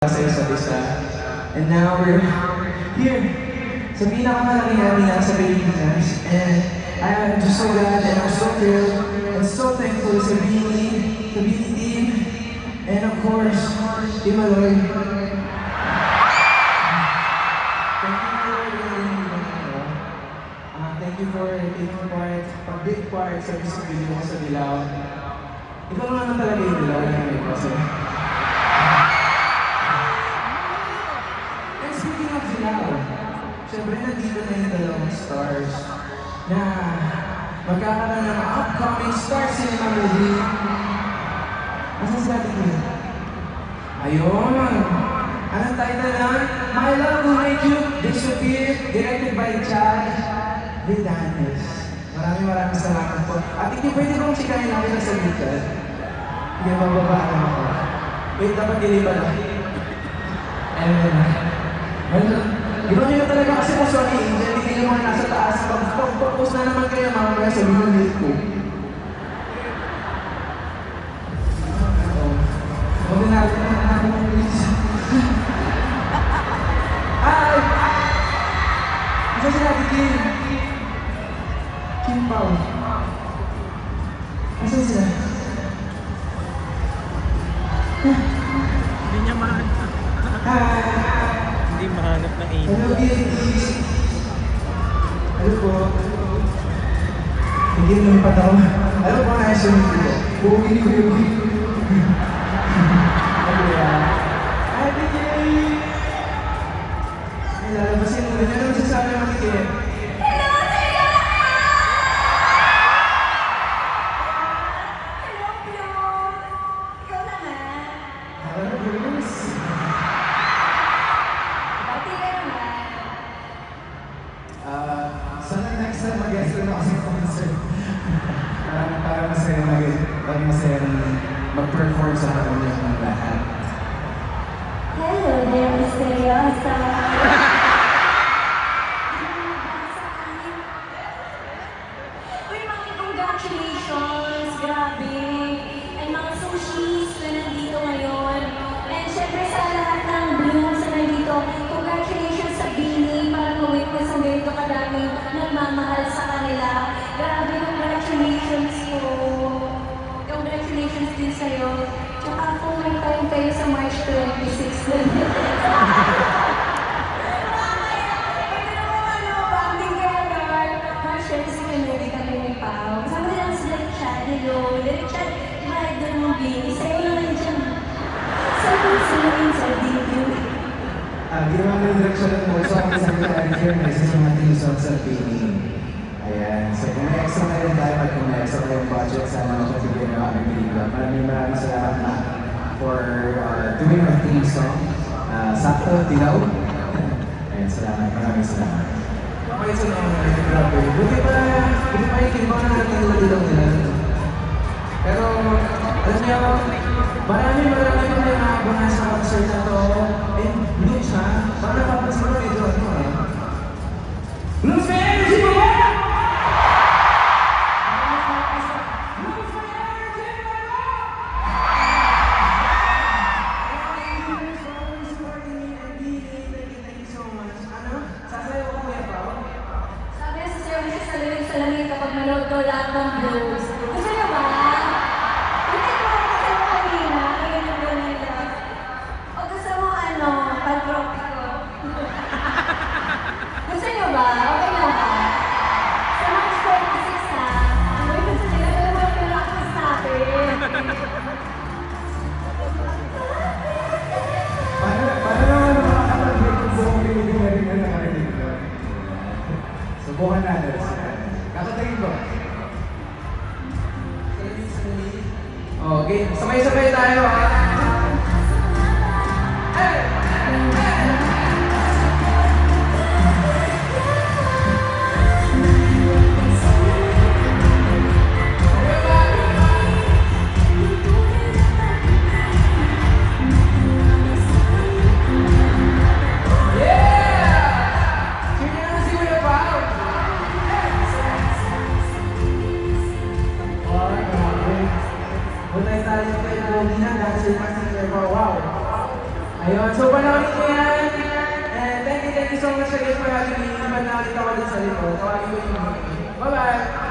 sa isa't isa. And now we're here sa pinakamalaking arena sa Pilipinas. And I'm just so glad and I'm so thrilled and so thankful sa Beanie team, and of course, Team Aloy. Thank you for taking part, big part sa music video ko sa Dilaw. Ikaw naman talaga yung Dilaw yung kasi. And speaking of Dilaw, syempre nandito na yung dalawang stars na magkakaroon ng upcoming Star Cinema movie. Asan sila dito? Ayun! Anong title na? My Love Will Make You Disappear, directed by Chad Vidanes. Maraming salamat po. At hindi pwede kong sikahin natin na sa likat. Hindi mababaan ako. Wait, dapat diliba na. Ginawa nyo na talaga kasi po, sorry, hindi nyo mga nasa taas. Pag-post na naman kayo, mamaya sabihin ng late ko. Huwag na natin ang please. Ay! Isa sila, Kim? Kim Pao. Isa sila? Hindi niya mahanap. Hindi mahanap ng ina. Hello, Gillies. Hello po. Hindi naman pa daw. Hello po, nice to meet you. Buugin ko yung Hi, DJ! Ay, lalabasin mo. Ganyan naman sasabi ng matikip. Hello, sir! Hello, Pion! Ikaw naman. Hello, Bruce. Bati ka naman. Sana next time mag-guest rin ako sa concert. Para masaya mag-perform sa kanya ng lahat. Hello there, misteryosa. Uy, mga congratulations! Grabe! And mga sushis na nandito ngayon. And syempre sa lahat ng blooms na nandito, congratulations sa Beanie para ma-witness ang ganito kadaming nagmamahal sa kanila. Grabe, congratulations po! Congratulations din sa'yo. Tsaka kung may time kayo sa March 26 na pwede na mo banding kayo, Lord. March 26 na hindi kami ni Pao. Kasama nilang si Derek Chad. Hello, Derek Chad. Mahal doon mo, Bini. Sa'yo naman dyan. Sa'yo sa debut. Ginawa mo yung direksyon ng puso ang isang character na isa sa mga tinisok sa Beanie. Ayan. So kung may extra na rin tayo at kung may extra na yung budget, sana magbibigyan na kami pelikula. Maraming salamat na for doing our theme song. Sakto, Dilaw. Ayan, salamat. Maraming salamat. Okay, so grabe. Buti pa yung kinuha na natin yung Dilaw nila. Pero, alam niyo, maraming mga naabangan sa concert na to. And Blues ha, parang napapansin ko medyo Blues may energy mo ba? Blues may energy mo ba? Thank you so much. Ano? Sasayaw ko kuya Pao? Sabi na sa services sa lamig kapag manood daw lahat ng blues. Gusto niyo ba? Hindi ko kasi mo kanina, kaya nag-gano'n nila. O gusto mo pag-tropiko? Gusto niyo ba? Okay lang ba? Sa March 26 ha? Uy, gusto nila, pero mo yung practice natin. Para naman makakapag-break kung buong pinili na rin na nakarinig ko. Subukan natin. Kakatagin ko. Okay, sabay-sabay tayo ha. Tayo kayo, Bobina, dahil sa So, panoorin ko yan. And thank you so much again for having me. Iban na kita ko din sa likod. Tawagin ko yung mga. Bye-bye!